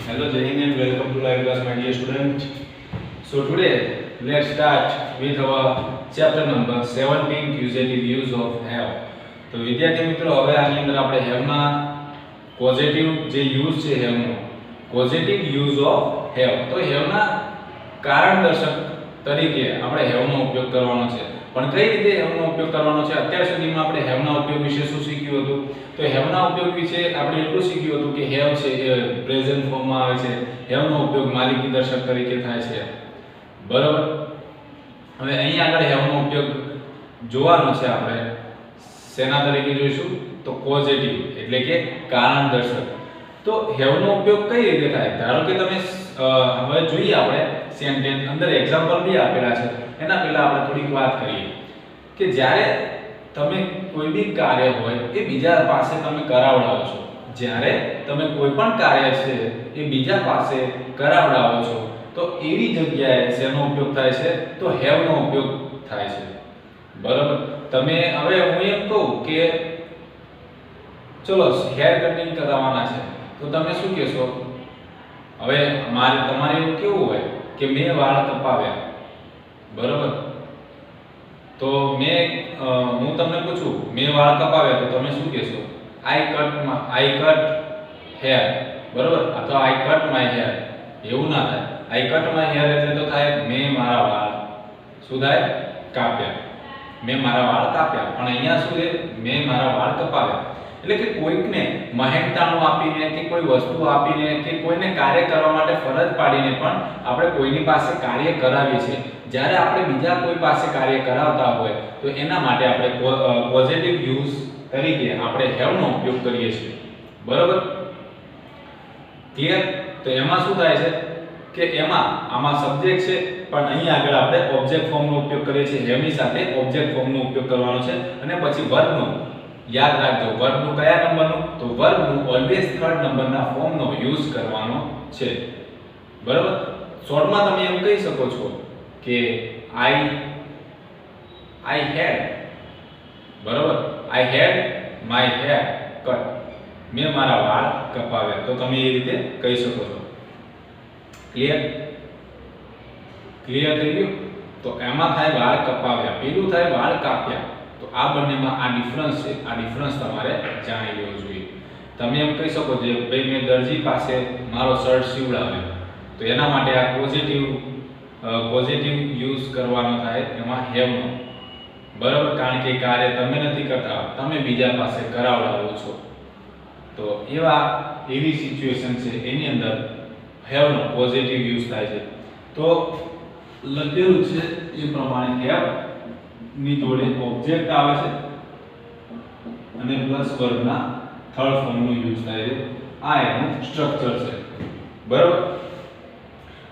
Hello Jai Hind and welcome to live class, my dear student. So today let's start with our chapter number 17, causative use of have. તો વિદ્યાર્થી મિત્રો હવે આની અંદર આપણે have ના પોઝિટિવ જે યુઝ છે have નો પોઝિટિવ યુઝ ઓફ have, તો have ના કારણ દર્શક તરીકે આપણે have નો ઉપયોગ કરવાનો છે. પણ કઈ રીતે have નો ઉપયોગ કરવાનો છે? અત્યાર સુધીમાં આપણે have ના ઉપયોગ વિશે શું શીખ્યું હતું? તો have ના ઉપયોગ વિશે આપણે એટલું શીખ્યું હતું કે have છે એ પ્રેઝન્ટ ફોર્મમાં આવે છે. have નો ઉપયોગ માલિકી દર્શક તરીકે થાય છે. બરાબર. હવે અહીં આગળ have નો ઉપયોગ જોવાનો છે આપણે. શેના તરીકે જોઈશું? તો પોઝિટિવ એટલે કે કારણ દર્શક. તો have નો ઉપયોગ કઈ રીતે થાય? ધારો કે તમે હવે જોઈએ આપણે સેન્ટેન્સ અંદર એક્ઝામ્પલ બી આપેલા છે. એના પહેલા આપણે થોડીક વાત કરીએ કે જ્યારે તમે કોઈ બી કાર્ય હોય એ બીજા પાસે તમે કરાવડાવો છો. જ્યારે તમે કોઈ પણ કાર્ય છે એ બીજા પાસે કરાવડાવો છો તો એવી જગ્યાએ શેનો ઉપયોગ થાય છે? તો have નો ઉપયોગ થાય છે. બરાબર. તમે હવે હું એમ કહું કે ચલો હેર કટિંગ કરાવવાના છે તો તમે શું કહેશો? હવે તમારે એવું કેવું હોય કે મેં વાળ કપાવ્યા. બરાબર. તો હું તમને પૂછું મેં વાળ કપાવ્યા તો તમે શું કહેશો? આઈ કટ હેર. બરાબર. અથવા આઈ કટ માય હેર. એવું ના થાય. આઈ કટ માય હેર એટલે તો થાય મેં મારા વાળ શું થાય? કાપ્યા. મેં મારા વાળ કાપ્યા. પણ અહીંયા શું છે? મેં મારા વાળ કપાવ્યા. એટલે કે કોઈકને મહેનતાણું આપીને કે કોઈ વસ્તુ આપીને કે કોઈને કાર્ય કરવા માટે ફરજ પાડીને પણ આપણે કોઈની પાસે કાર્ય કરાવીએ છીએ. જ્યારે આપણે બીજા કોઈ પાસે કાર્ય કરાવતા હોય તો એના માટે આપણે પોઝિટિવ યુઝ તરીકે આપણે have નો ઉપયોગ કરીએ છીએ. બરાબર. ક્લિયર? તો એમાં શું થાય છે કે આમાં સબ્જેક્ટ છે પણ અહીં આગળ આપણે ઓબ્જેક્ટ ફોર્મનો ઉપયોગ કરીએ છીએ. have ની સાથે ઓબ્જેક્ટ ફોર્મનો ઉપયોગ કરવાનો છે અને પછી વર્બનો યાદ રાખજો. વર્બનું કયા નંબરનું? તો વર્બનું ઓલવેઝ થર્ડ નંબરના ફોર્મનો યુઝ કરવાનો છે. બરાબર. શોર્ટમાં તમે એમ કહી શકો છો કે I had. બરાબર. I had my hair cut. મેં મારા વાળ કપાવ્યા. તો તમે એ રીતે કહી શકો છો. ક્લિયર? ક્લિયર થઈ ગયું? તો એમાં થાય વાળ કપાવ્યા, પેલું થાય વાળ કાપ્યા. તો આ બંનેમાં આ ડિફરન્સ છે. આ ડિફરન્સ તમારે જાણી લેવો જોઈએ. તમે એમ કહી શકો છો ભાઈ મેં દરજી પાસે મારો શર્ટ સીવડાવ્યો. તો એના માટે આ પોઝિટિવ યુઝ કરવાનો થાય એમાં have નો. બરાબર. કારણ કે કાર્ય તમે નથી કરતા, તમે બીજા પાસે કરાવડાવો છો. તો એવી સિચ્યુએશન છે એની અંદર have નો પોઝિટિવ યુઝ થાય છે. તો લખેલું છે એ પ્રમાણે have ની જોડે ઓબ્જેક્ટ આવે છે અને પ્લસ વર્બના થર્ડ ફોર્મનો યુઝ થાય છે. આ એનું સ્ટ્રક્ચર છે. બરાબર.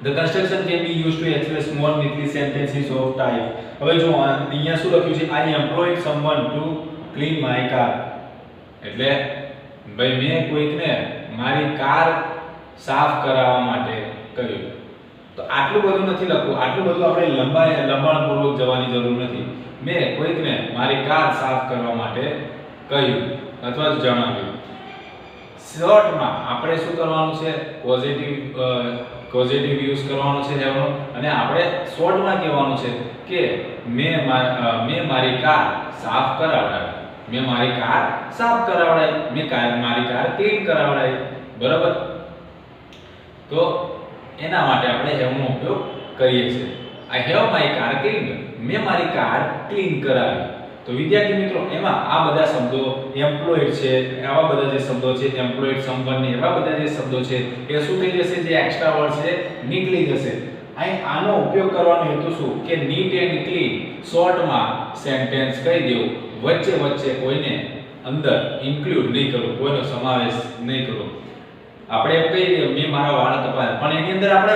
The construction can be used to express more neatly sentences of type. હવે જો અહીંયા શું લખ્યું છે? I employed someone to clean my car. એટલે ભાઈ મેં કોઈકને મારી કાર સાફ કરાવવા માટે કહ્યું. તો આટલું બધું નથી લખવું. આટલું બધું આપણે લંબાણપૂર્વક જવાની જરૂર નથી. મેં કોઈકને મારી કાર સાફ કરવા માટે કહ્યું અથવા જણાવ્યું. શોર્ટમાં આપણે શું કરવાનું છે? પોઝિટિવ યુઝ કરવાનો છે have નો. અને આપણે શોર્ટમાં કહેવાનું છે કે મેં મારી કાર સાફ કરાવડાવી. મેં મારી કાર સાફ કરાવડાવી. મારી કાર ક્લીન કરાવડાવી. બરાબર. તો એના માટે આપણે have નો ઉપયોગ કરીએ છીએ. I have my car cleaned. મેં મારી કાર ક્લીન કરાવી. તો વિદ્યાર્થી મિત્રો એમાં આ બધા શબ્દો એમ્પ્લોયડ છે, આવા બધા જે શબ્દો છે એમ્પ્લોયડ સંપન્ન એવા બધા જે શબ્દો છે એ શું થઈ જશે? જે એક્સ્ટ્રા વર્ડ છે નીકળી જશે. આનો ઉપયોગ કરવાનો હેતુ શું? કે નીટ એન્ડ ક્લીન શોર્ટમાં સેન્ટેન્સ કહી દેવું. વચ્ચે કોઈને અંદર ઇન્ક્લુડ નહીં કરવું, કોઈનો સમાવેશ નહીં કરવો. આપણે એમ કહીએ મેં મારા વાળ કપાયા પણ એની અંદર આપણે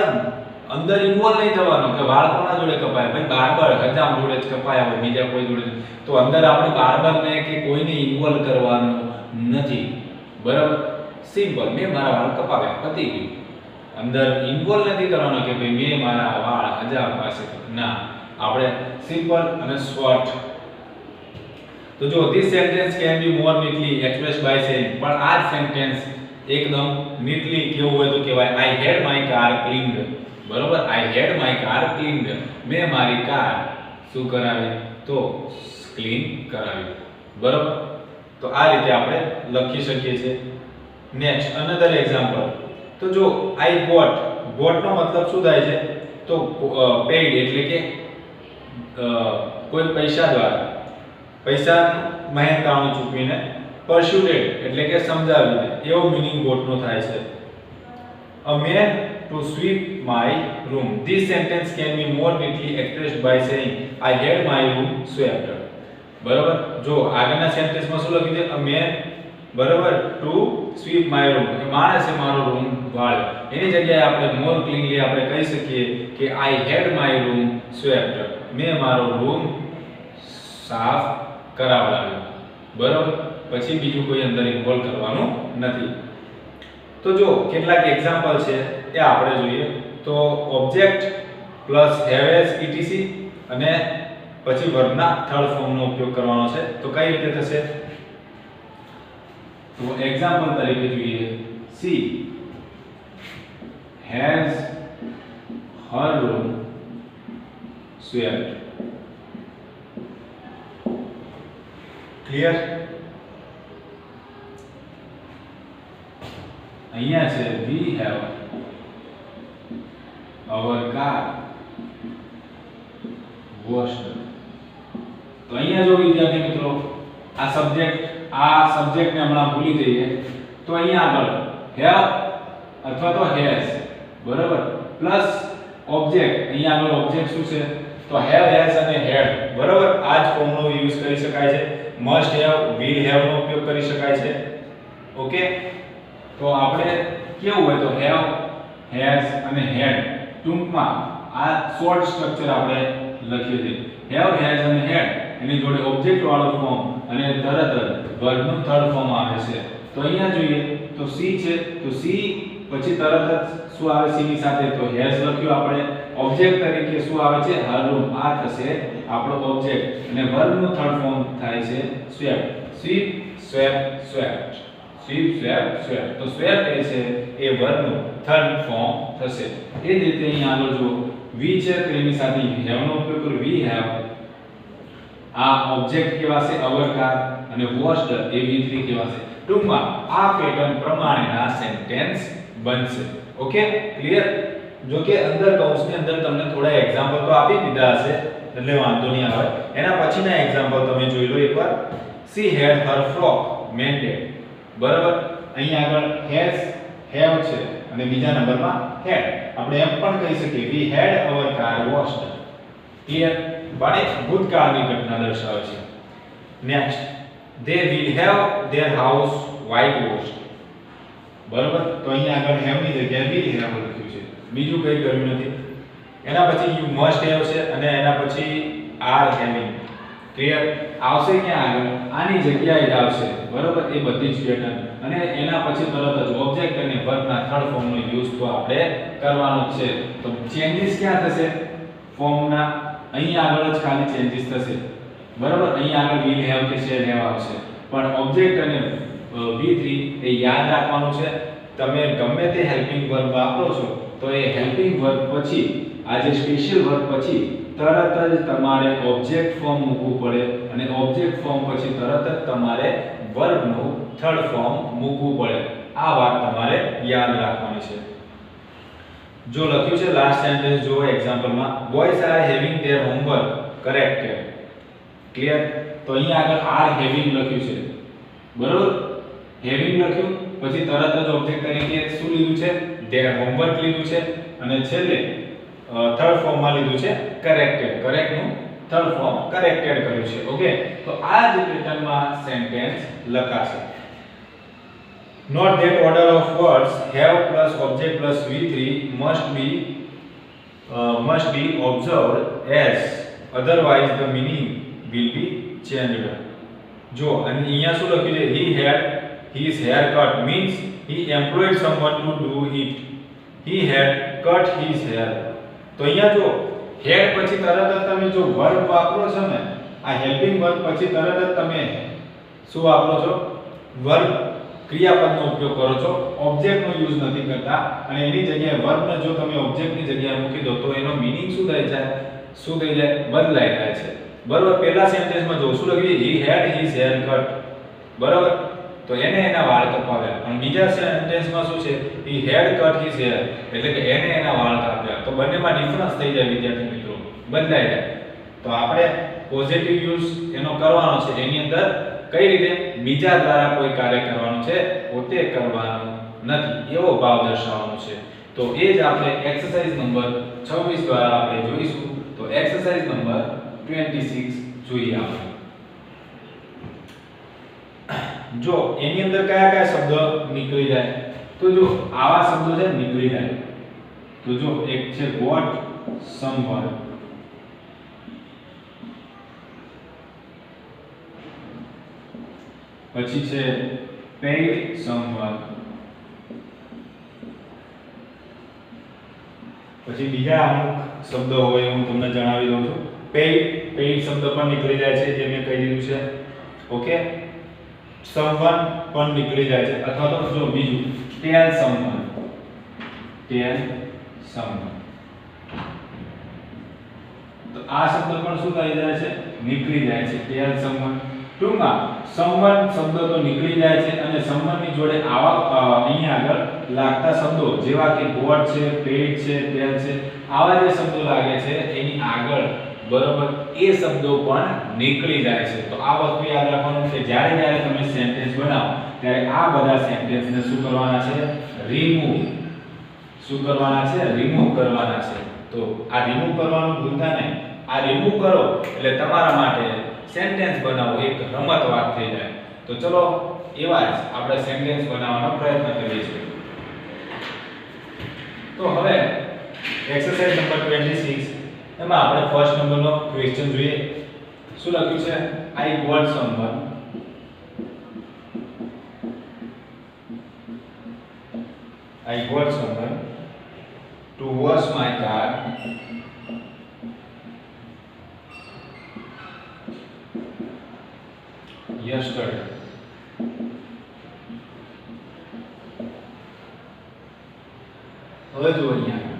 અંદર ઇન્વોલ્વ નહીં થવાનું કે વાળ કોના જોડે કપાયા. ભાઈ બાર્બર હજામ જોડે જ કપાયા હોય, બીજા કોઈ જોડે. તો અંદર આપણે બાર્બરને કે કોઈને ઇન્વોલ્વ કરવાનું નથી. બરાબર. સિમ્પલ મેં મારા વાળ કપાવ્યા, પતી ગયું. અંદર ઇન્વોલ્વ નથી કરવાનો કે ભાઈ મેં મારા વાળ હજામ પાસે. ના, આપણે સિમ્પલ અને શોર્ટ. તો જો this sentence can be more neatly expressed by saying. પણ આ સેન્ટેન્સ એકદમ નીટલી કેવું હોય તો કહેવાય આઈ હેડ માય કાર ક્લીન્ડ. બરોબર, આઈ હેડ માય કાર ક્લીન્ડ, મેં મારી કાર શું કરાવી તો ક્લીન કરાવી. બરોબર, તો આ રીતે આપણે લખી શકીએ છીએ. Next another example. તો જો આઈ ગોટ, ગોટ નો મતલબ શું થાય છે તો પેઇડ એટલે કે કોઈ પૈસા દ્વારા, પૈસા મહેનતાણું ચૂકવીને, પરસ્યુટેડ એટલે કે સમજાવીને, એવો મીનિંગ ગોટ નો થાય છે. A man to sweep my room. This sentence can be more neatly expressed by saying I had my room swept. બરાબર, જો આગળના સેન્ટેન્સમાં શું લખ્યું છે a man, બરાબર, to sweep my room, એ માણસે મારો રૂમ વાળ્યો. એની જગ્યાએ આપણે more cleanly આપણે કહી શકીએ કે I had my room swept, મેં મારો રૂમ સાફ કરાવડાવ્યો. બરાબર, પછી બીજું કોઈ અંદર ઇન્વોલ્વ કરવાનું નથી. તો જો કેટલાક એક્ઝામ્પલ છે એ આપણે જોઈએ. તો object plus have as etc અને પછી વર્બના થર્ડ ફોર્મનો ઉપયોગ કરવાનો છે. તો કઈ રીતે થશે? તો એક્ઝામ્પલ તરીકે જોઈએ, she has Har room swept. Clear? અહીંયા છે we have our car washed. તો અહીંયા જો વિદ્યાર્થી મિત્રો આ સબ્જેક્ટ ને હમણાં ભૂલી જઈએ તો અહીંયા આગળ have અથવા તો has, બરાબર, પ્લસ ઓબ્જેક્ટ. અહીંયા આગળ ઓબ્જેક્ટ શું છે તો have, has અને had. બરાબર, આ જ ફોર્મનો યુઝ કરી શકાય છે. must have, will have નો ઉપયોગ કરી શકાય છે. ઓકે, તો આપણે કેવું હોય તો have, has અને had ટૂંકમાં આ શોર્ટ સ્ટ્રક્ચર આપણે લખીએ છીએ. have, has અને had એની જોડે ઓબ્જેક્ટ વાળો ફોર્મ અને તરત જ વર્બનું થર્ડ ફોર્મ આવે છે. તો અહીંયા જોઈએ તો સી છે તો સી પછી તરત જ શું આવે સી ની સાથે તો has લખ્યું આપણે. ઓબ્જેક્ટ તરીકે શું આવે છે her room, આ થશે આપણો ઓબ્જેક્ટ અને વર્બનું થર્ડ ફોર્મ થાય છે swept. sweep, swept, swept. sweep, swept, swept. તો swept એ છે એ વર્બનું થર્ડ ફોર્મ થશે. એ જ રીતે અહીંયા આગળ જો we છે તો એની સાથે have નો ઉપયોગ કરી we have. આ ઓબ્જેક્ટ કહેવાશે our car અને washed એ V3 કહેવાશે. ટૂંકમાં આ પેટર્ન પ્રમાણેના સેન્ટેન્સ બનશે. Okay, clear? જો કે અંદર કૌંસની અંદર તમને થોડા એક્ઝામ્પલ તો આપી દીધા હશે એટલે વાંધો નહીં આવે. એના પછીના એક્ઝામ્પલ તમે જોઈ લો એકવાર. she had her frock mended. બરાબર, અહીંયા આગળ has, have છે અને બીજા નંબરમાં had. આપણે એમ પણ કહી શકીએ we had our car washed. Clear? બાને ભૂતકાળની ઘટના દર્શાવે છે. Next, they will have their house whitewashed. બરાબર, તો અહીંયા આગળ have ની જગ્યાએ will have લખ્યું છે, બીજું કંઈ કર્યું નથી. એના પછી you must have છે અને એના પછી are having. ક્લિયર? આવશે ક્યાં આગળ? આની જગ્યાએ જ આવશે. બરાબર, એ બધી જ પેટર્ન અને એના પછી તરત જ ઓબ્જેક્ટ અને વર્બના થર્ડ ફોર્મનો યુઝ તો આપણે કરવાનો જ છે. તો ચેન્જીસ ક્યાં થશે ફોર્મના? અહીંયા આગળ જ ખાલી ચેન્જીસ થશે. બરાબર, અહીંયા આગળ will have કે shall have આવશે પણ ઓબ્જેક્ટ અને V3 એ યાદ રાખવાનું છે. તમે ગમે તે હેલ્પિંગ વર્બ વાપરો છો તો એ હેલ્પિંગ વર્બ પછી આ જે સ્પેશિયલ વર્બ પછી તરત જ તમારે ઓબ્જેક્ટ ફોર્મ મૂકવું પડે અને ઓબ્જેક્ટ ફોર્મ પછી તરત જ તમારે વર્બનું થર્ડ ફોર્મ મૂકવું પડે. આ વાત તમારે યાદ રાખવાની છે. જો લખ્યું છે લાસ્ટ સેન્ટેન્સ જો એક્ઝામ્પલમાં boys are having their homework corrected. Clear? તો અહીંયા આગળ આર હેવિંગ લખ્યું છે. બરોબર, હેવિંગ લખ્યું પછી તરત જ ઓબ્જેક્ટ તરીકે શું લીધું છે ધેર હોમવર્ક લીધું છે અને છેલ્લે થર્ડ ફોર્મમાં લીધું છે કરેક્ટેડ. કરેક્ટનું થર્ડ ફોર્મ કરેક્ટેડ કર્યું છે. ઓકે, તો આ જ પેટર્નમાં સેન્ટેન્સ લખાશે. Note that order of words have plus object plus V3 must be observed as otherwise the meaning will be changed. જો અને અહીંયા શું લખ્યું છે he had his haircut means he employed someone to do it. He had cut his hair. તો અહીંયા જો head પછી તરત જ તમે જો વર્બ વાપરો છો ને આ હેલ્પિંગ વર્બ પછી તરત જ તમે શું વાપરો છો વર્બ ક્રિયાપદનો ઉપયોગ કરો છો, ઓબ્જેક્ટનો યુઝ નથી કરતા અને એની જગ્યાએ વર્બને જો તમે ઓબ્જેક્ટની જગ્યાએ મૂકી દો તો એનો મીનિંગ શું થઈ જાય? બદલાઈ જાય છે. બરોબર. પહેલા સેન્ટેન્સમાં જો શું લખ્યું? he had his hair cut. બરોબર. તો એને એના વાળ કપાવ્યા. પણ બીજા સેન્ટેન્સમાં શું છે? he had cut his hair, એટલે કે એને એના વાળ કાપ્યા. તો બંનેમાં ડિફરન્સ થઈ જાય વિદ્યાર્થી મિત્રો, બદલાઈ જાય. તો આપણે પોઝિટિવ યુઝ એનો કરવાનો છે. એની અંદર કઈ રીતે? બીજા દ્વારા કોઈ કાર્ય કરવાનું છે, પોતે કરવાનું નથી, એવો ભાવ દર્શાવવાનો છે. તો એ જ આપણે એક્સરસાઇઝ નંબર 26 દ્વારા આપણે જોઈશું. તો એક્સરસાઇઝ નંબર 26 જોઈએ આપણે. જો એની અંદર કયા કયા શબ્દ નીકળી જાય? તો જો આવા શબ્દો છે નીકળી જાય. તો જો એક છે what, someone, પછી છે paid someone, પછી બીજા અમુક શબ્દો હોય હું તમને જણાવી દઉં છું. paid શબ્દ પણ નીકળી જાય છે, જે મેં કહી દીધું છે. ઓકે. someone પણ નીકળી જાય છે. અથવા તો જો બીજું tell someone, તો આ શબ્દ પણ શું થઈ જાય છે? નીકળી જાય છે. tell someone. ટૂંકમાં someone શબ્દ તો નીકળી જાય છે અને someone ની જોડે આવા અહીંયા આગળ લાગતા શબ્દો જેવા કે what છે, paid છે, tell છે, આવા જે શબ્દો લાગે છે એની આગળ બરોબર એ શબ્દો પણ નીકળી જાય છે. તો આ વસ્તુ યાદ રાખવાનું છે. જ્યારે તમે સેન્ટેન્સ બનાવો ત્યારે આ બધા સેન્ટેન્સને શું કરવાના છે? રિમૂવ. શું કરવાના છે? રિમૂવ કરવાના છે. તો આ રિમૂવ કરવાનું ભૂલતા નહીં. આ રિમૂવ કરો એટલે તમારા માટે સેન્ટેન્સ બનાવો એક રમત વાત થઈ જાય. તો ચલો એવા જ આપણે સેન્ટેન્સ બનાવવાનો પ્રયત્ન કરીએ છીએ. તો હવે એક્સરસાઇઝ નંબર 26 એમાં આપણે ફર્સ્ટ નંબરનો ક્વેશ્ચન જોઈએ. શું લખ્યું છે? I got someone, to wash my car yesterday. હવે જો અહીંયા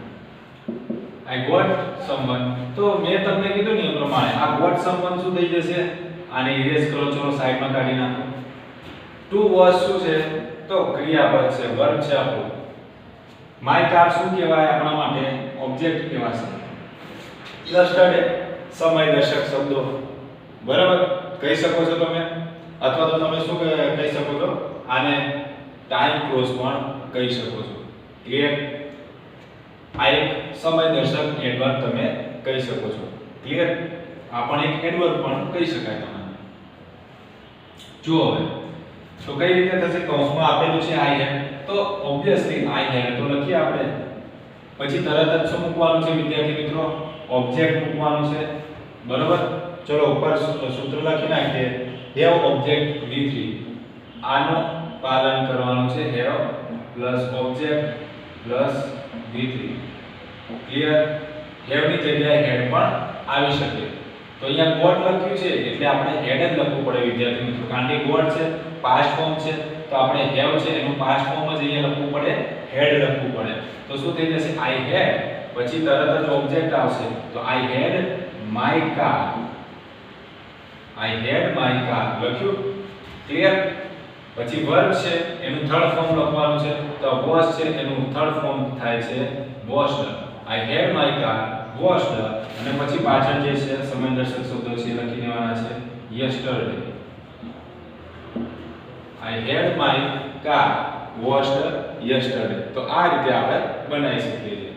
I got someone, તો મેં તમને કીધું ને એ પ્રમાણે આ got someone શું થઈ જશે? આને ઇરેઝ કરો, ચલો સાઈડમાં કાઢી નાખો. to wash શું છે? તો ક્રિયાપદ છે, વર્બ છે આપણું. my car શું કહેવાય? આપણા માટે ઓબ્જેક્ટ કહેવાશે. yesterday સમય દર્શક શબ્દો. બરાબર કહી શકો છો તમે, અથવા તો તમે શું કહી શકો છો? આને ટાઈમ ક્લોઝ પણ કહી શકો છો. ક્લિયર? આ એક સમય દર્શક એડવર્બ તમે કહી શકો છો. ક્લિયર? આ પણ એક એડવર્બ પણ કહી શકાય તમને. જુઓ હવે તો કઈ રીતે થશે? કૌંસમાં આપેલું છે I have, તો ઓબ્વિયસલી I have તો લખીએ આપણે. પછી તરત જ શું મૂકવાનું છે વિદ્યાર્થી મિત્રો? ઓબ્જેક્ટ મૂકવાનું છે. બરોબર. ચલો ઉપર સૂત્ર લખી નાખીએ. have object v3. આનો પાલન કરવાનું છે. have plus object plus v3. Clear? have ની જગ્યાએ head પણ આવી શકે. તો અહીંયા got લખ્યું છે એટલે આપણે head જ લખવું પડે વિદ્યાર્થી મિત્રો, કારણ કે got છે પાસ્ટ ફોર્મ છે, તો આપણે have છે એનું પાસ્ટ ફોર્મ જ અહીંયા લખવું પડે, head લખવું પડે. તો શું થઈ જશે? I had, પછી તરત જ ઓબ્જેક્ટ આવશે. તો I had my car. I had my car લખ્યું. ક્લિયર? પછી વર્બ છે એનું થર્ડ ફોર્મ લખવાનું છે. તો was છે એનું થર્ડ ફોર્મ થાય છે washed. I had my car washed, અને પછી પાછળ જે છે સમયદર્શક શબ્દો છે લખી દેવાના છે yesterday. I had my car washed yesterday. તો આ રીતે આપણે બનાવી શકીએ છીએ.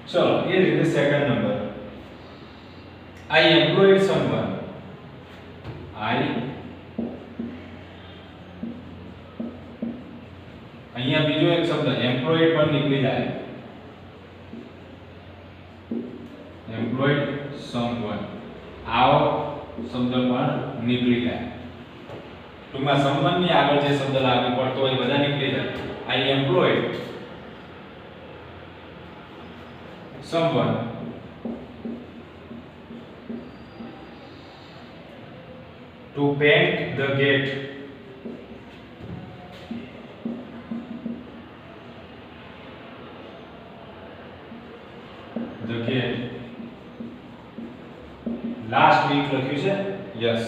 ચલો એ રીતે second number I employed someone. અહીંયા બીજો એક શબ્દ એમ્પ્લોયડ પણ નીકળી જાય. એમ્પ્લોયડ સમવન, આવો શબ્દ પણ નીકળી જાય. ટૂંકમાં સમવન ની આગળ જે શબ્દ લાગુ પડતો હોય બધા નીકળી જાય. I employed someone to paint the gate the gate last week લખ્યું છે યસ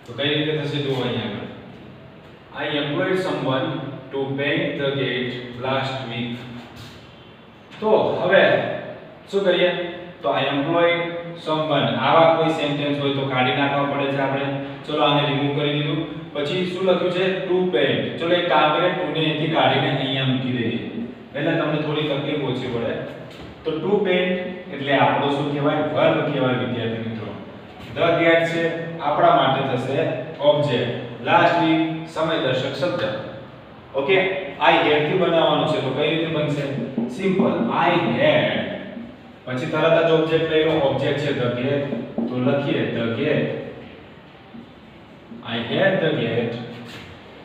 તો કઈ રીતે થશે જુઓ અહીંયા આગળ I employed someone to paint the gate last week તો હવે શું કરીએ તો I employed someone આવા કોઈ સેન્ટેન્સ હોય તો કાઢી નાખવા પડે છે આપણે ચલો આને રિમૂવ કરી દીધું પછી શું લખ્યું છે to paint ચલો એક કામ કરીએ to ને અહીંથી કાઢીને અહીંયા મૂકી દઈએ એટલે તમને થોડી તકલીફ ઓછી પડે તો to paint એટલે આપણો શું કહેવાય વર્બ કહેવાય વિદ્યાર્થી મિત્રો the gate છે આપણા માટે થશે ઓબ્જેક્ટ લાસ્ટ વીક સમયદર્શક શબ્દ ઓકે I had થી બનાવવાનું છે તો કઈ રીતે બનશે સિમ્પલ I had પછી તરત જ ઓબ્જેક્ટ લઈ લો ઓબ્જેક્ટ છે the gate તો લખીએ the gate I had the gate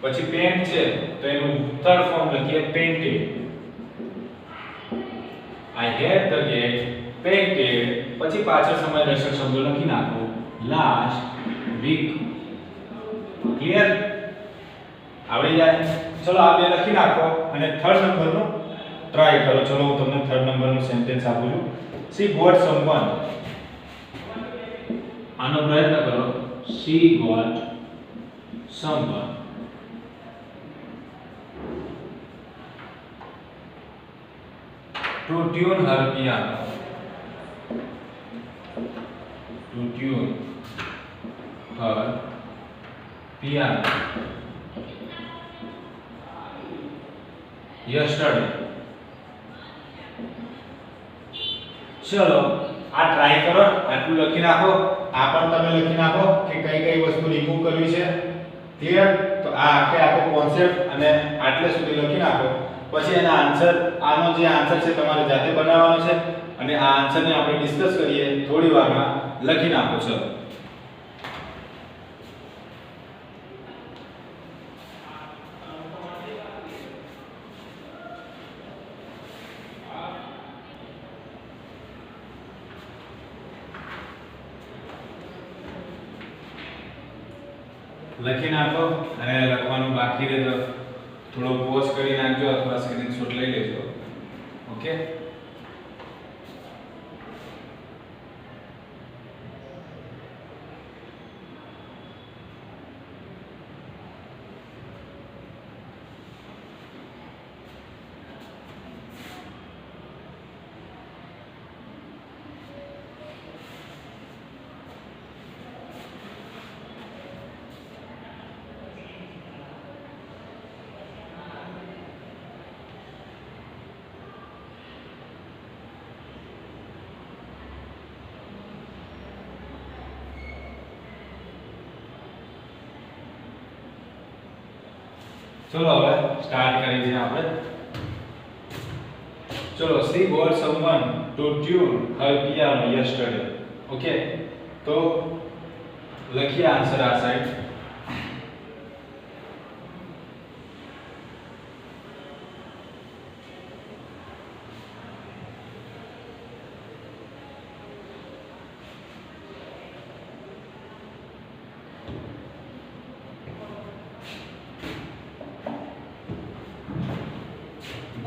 પછી paint છે તો એનું થર્ડ ફોર્મ લખીએ painted I had the gate painted પછી પાછળ સમયદર્શક શબ્દો લખી નાખો last week ક્લિયર આવડી જાય ચલો આ બે લખી નાખો અને થર્ડ નંબરનું ટ્રાય કરો ચલો હું તમને થર્ડ નંબરનું સેન્ટેન્સ આપું છું she got someone આનો પ્રયત્ન કરો she got someone to tune her piano to tune her piano yesterday ચલો આ ટ્રાય કરો આટલું લખી નાખો આ પણ તમે લખી નાખો કે કઈ કઈ વસ્તુ રિમૂવ કરવી છે ક્લિયર તો આ આખો કોન્સેપ્ટ અને આટલે સુધી લખી નાખો પછી એના આન્સર આનો જે આન્સર છે તમારે જાતે બનાવવાનો છે અને આ આન્સરને આપણે ડિસ્કસ કરીએ થોડી વારમાં લખી નાખો ચલો લખી નાખો અને લખવાનું બાકી રહે તો થોડો પોઝ કરી નાખજો અથવા સ્ક્રીનશોટ લઈ લેજો ઓકે ચલો હવે સ્ટાર્ટ કરી દઈએ આપણે ચલો she got someone to tune her piano yesterday okay તો લખીએ આન્સર આ સાઈડ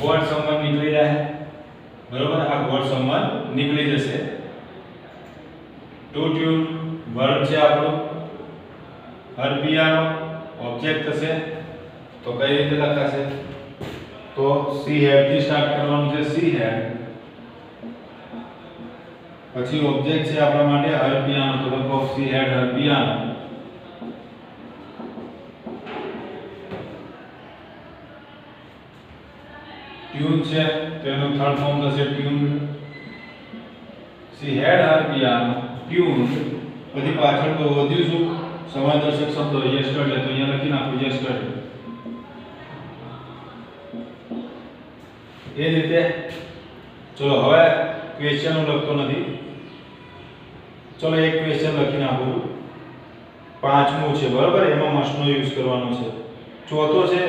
ગોડ સમવન નીકળી જાય બરોબર આ ગોડ સમવન નીકળી જશે ટુ ટ્યુન વર્બ છે આપણો હર પિયાનો ઓબ્જેક્ટ થશે તો કઈ રીતે લખાશે તો સી હેડ થી સ્ટાર્ટ કરવાનું છે સી હેડ પછી ઓબ્જેક્ટ છે આપણા માટે હર પિયાનો તો લખો she had Har piano tune છે તો એનું થર્ડ ફોર્મ થશે tune she had Har piano tune પછી પાછળ તો વધ્યું શું સમાદર્શક શબ્દો યસ્ટરડે તો અહીંયા લખી નાખો યસ્ટરડે એ રીતે ચલો હવે ક્વેશ્ચન હું લખતો નથી ચલો એક ક્વેશ્ચન લખી નાખું પાંચમું છે બરાબર એમાં મસ્ટ નો યુઝ કરવાનો છે ચોથો છે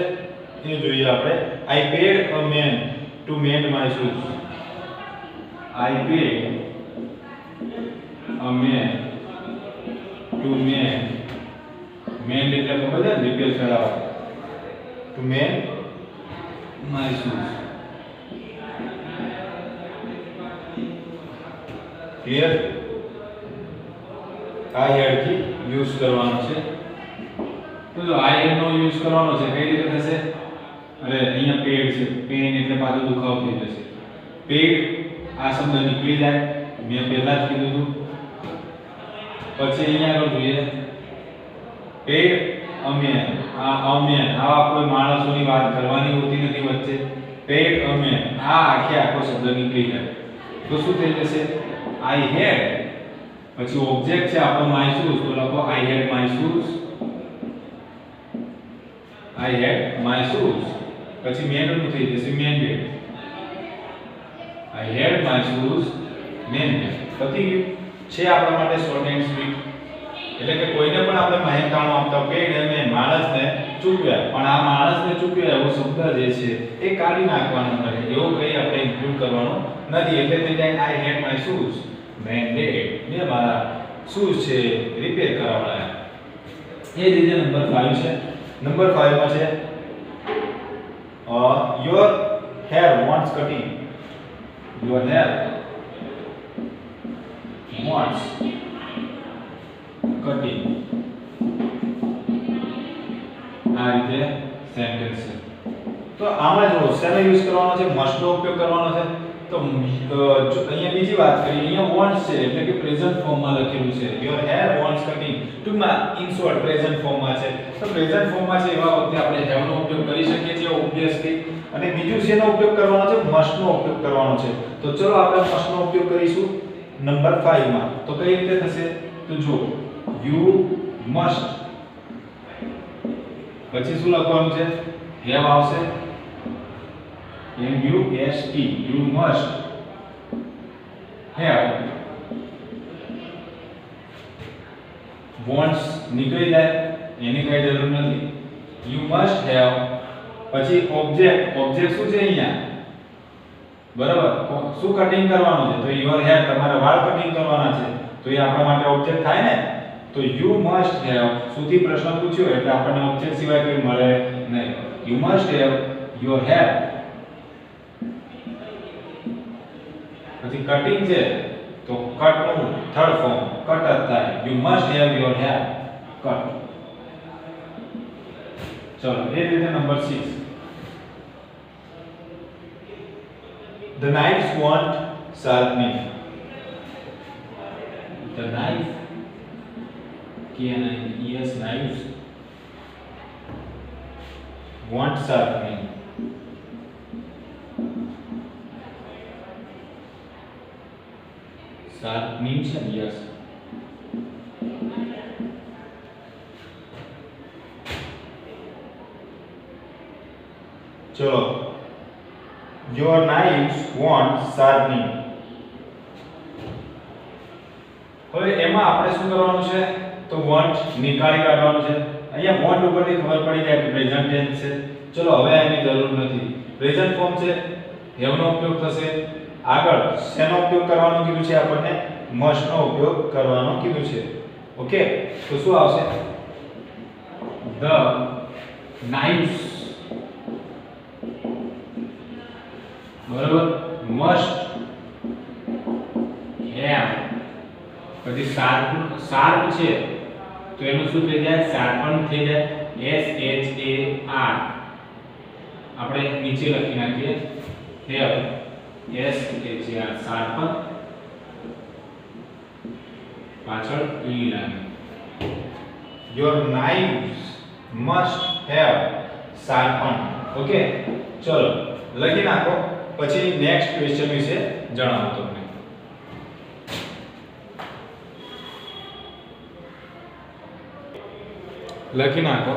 એ જોઈએ આપણે I paid a man to mend my shoes I paid a man to mend એટલે ખબર છે રિપેર કરાવવા to mend my shoes. Clear? I had થી યુઝ કરવાનો છે. તો જો આઈ હેડ નો યુઝ કરવાનો છે કઈ રીતે થશે? અરે અહીંયા પેડ છે, પેન એટલે પાછો દુખાવો થઈ જશે. પેડ આ શબ્દ નીકળી જાય, મેં પહેલા જ કીધું હતું. પછી અહીંયા આગળ જોઈએ પેડ અમેન. આ અમેન આવા કોઈ માણસોની વાત કરવાની હોતી નથી વચ્ચે. પેડ અમેન આ આખો શબ્દ નીકળી જાય. તો શું થઈ જશે? આઈ હેડ પછી ઓબ્જેક્ટ છે આપણો માય શૂઝ, તો લખો I had my shoes. I had my shoes પછી મેન નું થઈ જશે mended. I had my shoes mended. પતી ગયું છે આપણા માટે શોર્ટ એન્ડ સ્વીટ. એટલે કે કોઈને પણ આપણે માહિતાણું આપતા પેડ અને માણસને ચૂક્યા, પણ આ માણસને ચૂક્યા એવો શબ્દ જે છે એ કાઢી નાખવાનો નથી, એવો કઈ આપણે ઇન્ક્લુડ કરવાનો નથી. એટલે થઈ જાય આઈ હેડ માય શૂઝ મેન્ડેડ. મેં મારા શૂઝ છે રિપેર કરાવડાયા. એ રીતે નંબર 5 છે. નંબર 5 માં છે your hair wants cutting. Your hair wants cutting. આ રીતે સેન્ટેન્સ છે. તો આમાં જો શેનો યુઝ કરવાનો છે? મસ્ટ નો ઉપયોગ કરવાનો છે. તો અહીંયા બીજી વાત કરીએ, અહીંયા wants છે એટલે કે પ્રેઝન્ટ ફોર્મમાં લખેલું છે your hair wants cutting. ટૂંકમાં ઇન શોર્ટ પ્રેઝન્ટ ફોર્મમાં છે. તો પ્રેઝન્ટ ફોર્મમાં છે એવા વખતે આપણે have નો ઉપયોગ કરી શકીએ છીએ ઓબ્વિયસલી. અને બીજું શેનો ઉપયોગ કરવાનો છે? મસ્ટ નો ઉપયોગ કરવાનો છે. તો ચલો આપણે મસ્ટ નો ઉપયોગ કરીશું નંબર 5 માં. તો કઈ રીતે થશે? તો જો you must પછી શું લખવાનું છે? have આવશે MUST. You must have. wants નીકળી જાય એની કઈ જરૂર નથી. You must have પછી ઓબ્જેક્ટ. ઓબ્જેક્ટ શું છે અહીંયા? બરાબર, શું કટિંગ કરવાનું છે? તો your hair તમારે વાળ કટિંગ કરવાના છે, તો એ આપણા માટે ઓબ્જેક્ટ થાય ને. તો you must have સુધી પ્રશ્ન પૂછ્યો એટલે આપણને ઓબ્જેક્ટ સિવાય કંઈ મળે નહીં. You must have your hair. પછી કટિંગ છે તો કટ નું થર્ડ ફોર્મ કટ જ થાય. You must have your hair cut. ચલો એ રીતે number 6. The knives want sharpening. The knife K-N-I-E-S knives want sharpening. Sharpening છે yes. ચલો your knives want sharpening. હવે એમાં આપણે શું કરવાનું છે? તો want નીકાળી કાઢવાનું છે. અહીંયા want ઉપરથી ખબર પડી જાય કે પ્રેઝન્ટ ટેન્સ છે. ચલો હવે એની જરૂર નથી. પ્રેઝન્ટ ફોર્મ છે, have નો ઉપયોગ થશે. આગળ શેનો ઉપયોગ કરવાનો કીધું છે આપણને? must નો ઉપયોગ કરવાનો કીધું છે. ઓકે, તો શું આવશે? the knives બરાબર must have પછી શાર્પ છે તો એનું શું થઈ જાય? શાર્પન થઈ જાય. SHAR આપણે નીચે લખી નાખીએ have SHAR શાર્પન પાછળ e લાગે. your knives must have sharpen. Okay, ચલો લખી નાખો. પછી નેક્સ્ટ ક્વેશ્ચન વિશે જણાવો તમને. લખી નાખો.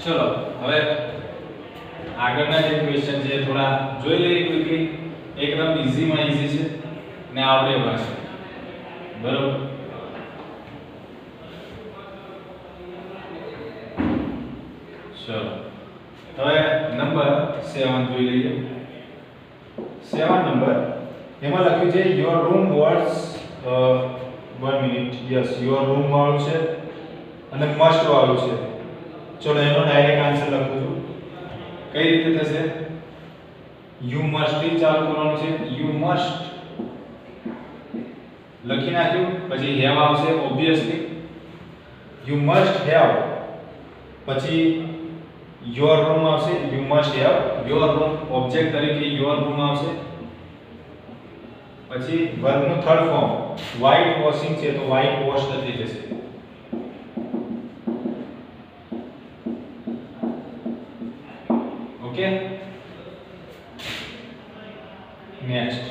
ચલો હવે આગળના જે ક્વેશ્ચન છે થોડા જોઈ લઈએ ક્વિકલી. એકદમ ઈઝી માં ઈઝી છે ને આવડે એવા છે. બરોબર. ચલો હવે નંબર 7 જોઈ લઈએ. 7 નંબર એમાં લખ્યું છે your room was 1 minute. Yes, your room વાળું છે અને મસ્ટ વાળું છે. ચલો એનો ડાયરેક્ટ આન્સર લખું છું. કઈ રીતે થશે? યુ મસ્ટ થી ચાલુ કરવાનું છે. યુ મસ્ટ લખી નાખ્યું, પછી હેવ આવશે ઓબ્વિયસલી. યુ મસ્ટ હેવ, પછી યોર રૂમ આવશે. You must have your room, object તરીકે યોર રૂમ આવશે. પછી વર્બનું થર્ડ ફોર્મ વ્હાઇટ વોશિંગ છે તો વ્હાઇટ વોશ્ડ થઈ જશે. Okay, next.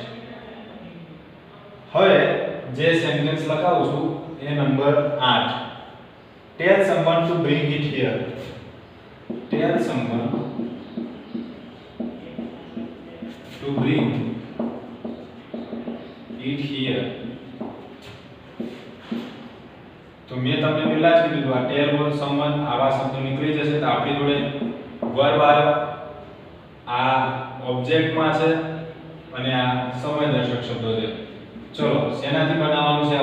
હવે જે સેન્ટેન્સ લખાવું છું એ number 8. Tell someone to bring it here. Tell someone to bring it here. તો મેં તમને પહેલા જ કીધું આ ટેલ or someone આવા શબ્દો નીકળી જશે તો આપણી જોડે વર્બ આવ્યો, આ ઓબ્જેક્ટમાં છે અને આ સમયદર્શક શબ્દો છે. ચલો શેનાથી બનાવવાનું છે?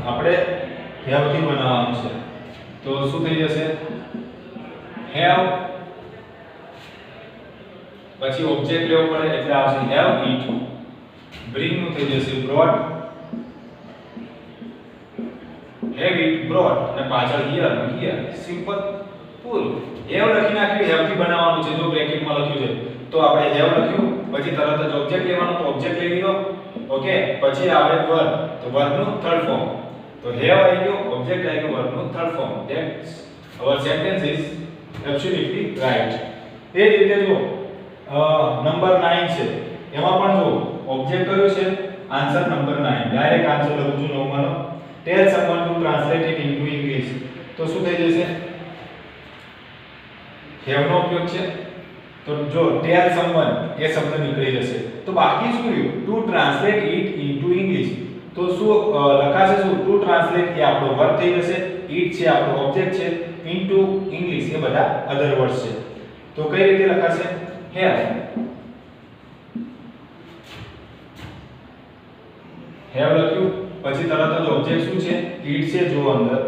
આપણે હેવ થી બનાવવાનું છે. તો શું થઈ જશે? હેવ પછી ઓબ્જેક્ટ લેવો પડે એટલે આવશે હેવ ઇટ. બ્રિંગ નું થઈ જશે બ્રોટ. હેવ ઇટ બ્રોટ અને પાછળ હિયર હિયર. સિમ્પલ પૂરું. હેવ લખી નાખ્યું, હેવ થી બનાવવાનું છે. જો બ્રેકેટમાં લખ્યું છે તો આપણે હેવ લખ્યું, પછી તરત જ ઓબ્જેક્ટ લેવાનો તો ઓબ્જેક્ટ લઈ લીધો. ઓકે, પછી આવે વર્બ, તો વર્બનું થર્ડ ફોર્મ. તો હેવ આવી ગયો, ઓબ્જેક્ટ આવી ગયો, વર્બનું third form. That's our sentence is absolutely right. એ જ રીતે જો નંબર 9 છે એમાં પણ જો ઓબ્જેક્ટ કયું છે? Answer number 9. ડાયરેક્ટ આન્સર લખું છું 9 માંનો. ટેલ someone to translate it into English. તો શું થઈ જશે? હેવ નો ઉપયોગ છે તો જો ટેલ someone એ શબ્દ નીકળી જશે. તો બાકી શું રહ્યું? To translate it into English. તો શું લખાશે? શું ટુ ટ્રાન્સલેટ એ આપણો વર્બ થઈ જશે, ઇટ છે આપણો ઓબ્જેક્ટ છે, ઇન્ટુ ઇંગ્લિશ એ બધા અધર વર્ડ્સ છે. તો કઈ રીતે લખાશે? હેવ હેવ લખ્યું, પછી તરત જ ઓબ્જેક્ટ શું છે? ઇટ છે. જો અંદર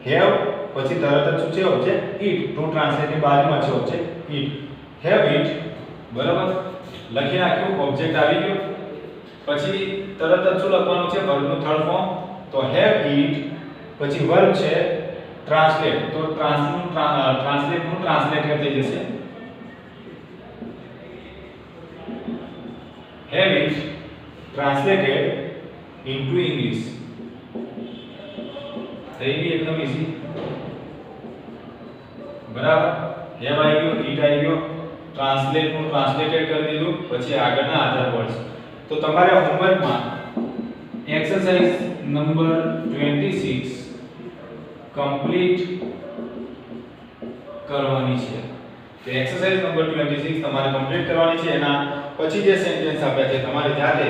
હેવ પછી તરત જ શું છે? Object it. ટુ ટ્રાન્સલેટ ની બાજુમાં છે ઓબ્જેક્ટ ઇટ. Have it. બરાબર, લખી નાખ્યું, ઓબ્જેક્ટ આવી ગયો. પછી તરત જ શું લખવાનું છે? વર્બનું થર્ડ ફોર્મ. તો હેવ ઇટ પછી વર્બ છે ટ્રાન્સલેટ. તો ટ્રાન્સલેટનું ટ્રાન્સલેટર થઈ જશે. Have it translated into English. થઈ ગઈ એકદમ ઈઝી. બરાબર, હેવ આવી ગયો, ઇટ આવી ગયો, ટ્રાન્સલેટનું ટ્રાન્સલેટેડ કરી દીધું, પછી આગળના આધાર વર્ડ્સ. તો તમારે હોમવર્કમાં એક્સરસાઇઝ નંબર 26 કમ્પ્લીટ કરવાની છે. તો એક્સરસાઇઝ નંબર 26 તમારે કમ્પ્લીટ કરવાની છે. એના પછી જે સેન્ટેન્સ આપ્યા છે તમારે જાતે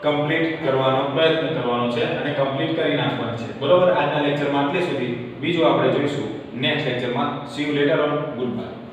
કમ્પ્લીટ કરવાનો પ્રયત્ન કરવાનો છે અને કમ્પ્લીટ કરી નાખવાનું છે. બરોબર, આજના લેક્ચરમાં આટલે સુધી. બીજું આપણે જોઈશું નેક્સ્ટ લેક્ચરમાં. C you letter on. Good bye.